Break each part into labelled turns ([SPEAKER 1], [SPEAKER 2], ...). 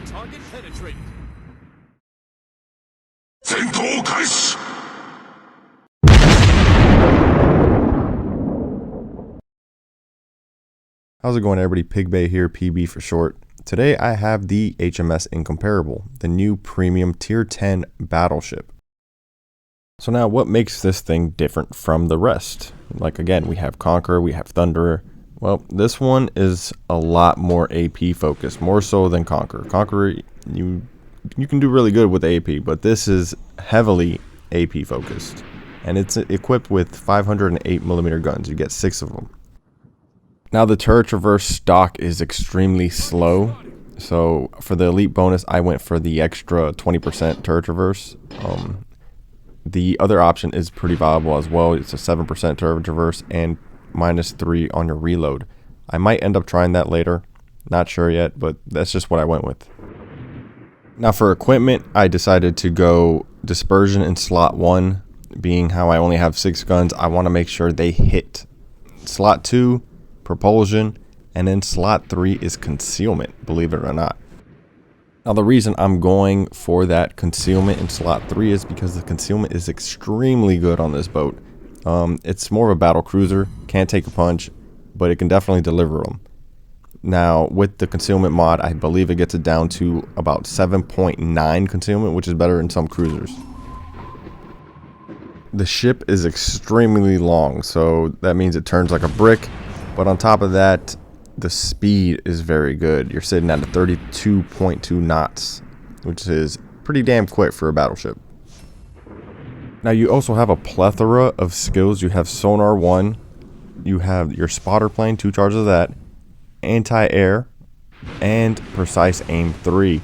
[SPEAKER 1] Target penetrated.
[SPEAKER 2] 戦闘開始
[SPEAKER 3] How's it going, everybody? PigBay here, PB for short. Today I have the HMS Incomparable, the new premium tier 10 battleship. So now what makes this thing different from the rest? Like, again, we have Conqueror, we have Thunderer. Well, this one is a lot more AP focused, more so than Conqueror. Conqueror, you can do really good with AP, but this is heavily AP focused. And it's equipped with 508mm guns. You get 6 of them. Now the turret traverse stock is extremely slow, so for the elite bonus I went for the extra 20% turret traverse. The other option is pretty viable as well. It's a 7% turret traverse and -3 on your reload. I might end up trying that later, not sure yet, but that's just what I went with. Now for equipment, I decided to go dispersion in slot 1, being how I only have 6 guns. I want to make sure they hit. Slot 2, propulsion, and then slot 3 is concealment, believe it or not. Now the reason I'm going for that concealment in slot 3 is because the concealment is extremely good on this boat. It's more of a battle cruiser, can't take a punch, but it can definitely deliver them. Now with the concealment mod, I believe it gets it down to about 7.9 concealment, which is better in some cruisers. The ship is extremely long, so that means it turns like a brick. But on top of that, the speed is very good. You're sitting at a 32.2 knots, which is pretty damn quick for a battleship. Now you also have a plethora of skills. You have Sonar 1, you have your spotter plane, 2 charges of that, anti-air, and precise aim 3.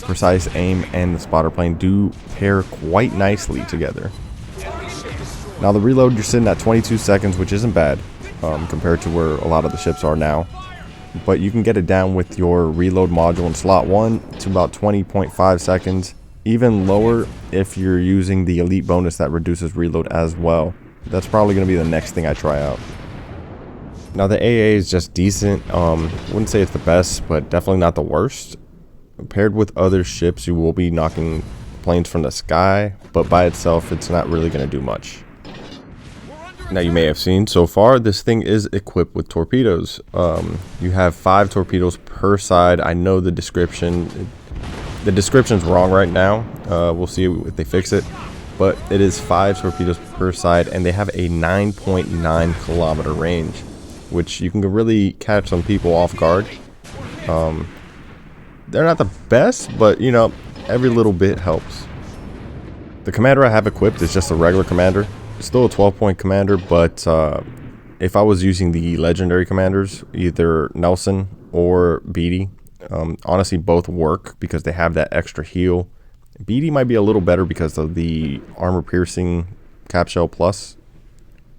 [SPEAKER 3] Precise aim and the spotter plane do pair quite nicely together. Now the reload, you're sitting at 22 seconds, which isn't bad. Compared to where a lot of the ships are now, but you can get it down with your reload module in slot 1 to about 20.5 seconds, even lower if you're using the elite bonus that reduces reload as well. That's probably going to be the next thing I try out. Now the AA is just decent. Wouldn't say it's the best, but definitely not the worst. Paired with other ships, you will be knocking planes from the sky, but by itself it's not really going to do much. Now you may have seen so far this thing is equipped with torpedoes. You have 5 torpedoes per side. I know the description's wrong right now. We'll see if they fix it, but it is 5 torpedoes per side, and they have a 9.9 kilometer range, which you can really catch some people off guard. They're not the best, but you know, every little bit helps. The commander I have equipped is just a regular commander. Still a 12-point commander, but if I was using the legendary commanders, either Nelson or Beatty, honestly both work because they have that extra heal. Beatty might be a little better because of the armor piercing cap shell plus,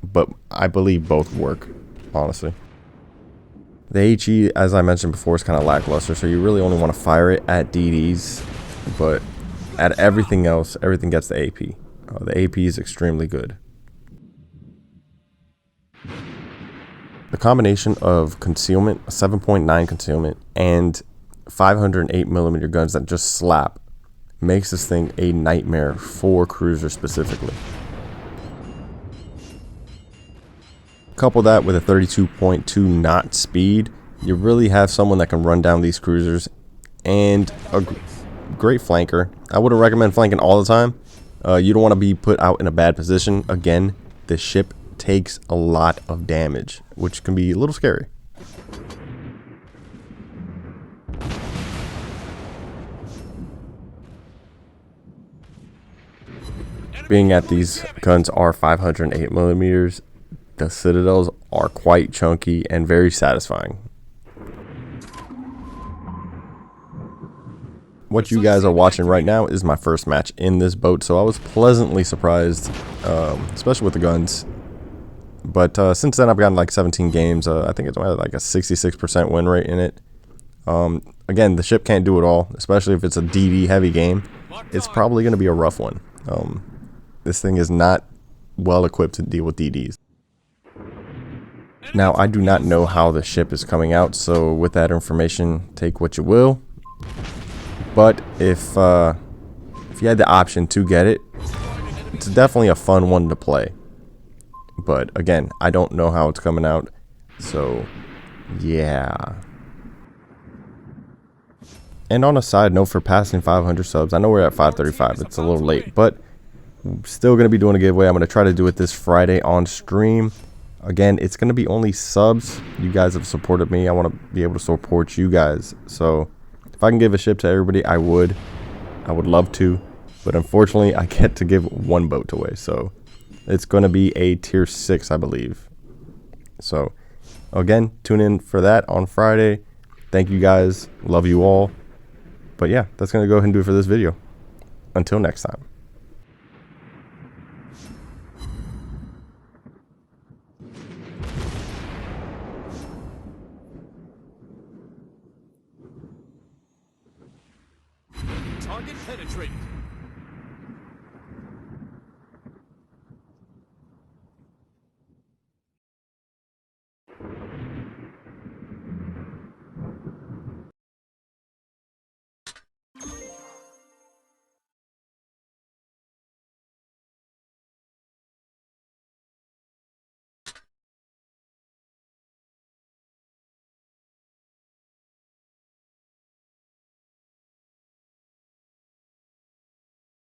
[SPEAKER 3] but I believe both work, honestly. The HE, as I mentioned before, is kind of lackluster, so you really only want to fire it at DDs, but at everything else, everything gets the AP. The AP is extremely good. The combination of concealment, 7.9 concealment, and 508mm guns that just slap makes this thing a nightmare for cruisers specifically. Couple that with a 32.2 knot speed, you really have someone that can run down these cruisers, and a great flanker. I wouldn't recommend flanking all the time. You don't want to be put out in a bad position. Again, the ship takes a lot of damage, which can be a little scary. Being that these guns are 508mm, the citadels are quite chunky and very satisfying. What you guys are watching right now is my first match in this boat, so I was pleasantly surprised, especially with the guns. But since then, I've gotten like 17 games. I think it's like a 66% win rate in it. Again, the ship can't do it all, especially if it's a DD heavy game. It's probably going to be a rough one. This thing is not well equipped to deal with DDs. Now, I do not know how the ship is coming out, so with that information, take what you will. But if you had the option to get it, it's definitely a fun one to play. But again, I don't know how it's coming out, so yeah. And on a side note, for passing 500 subs, I know we're at 535. It's a little late, but still going to be doing a giveaway. I'm going to try to do it this Friday on stream. Again, it's going to be only subs. You guys have supported me. I want to be able to support you guys. So if I can give a ship to everybody, I would. I would love to. But unfortunately, I get to give one boat away. So it's going to be a tier 6, I believe. So again, tune in for that on Friday. Thank you guys. Love you all. But yeah, that's going to go ahead and do it for this video. Until next time.
[SPEAKER 1] Target penetrated.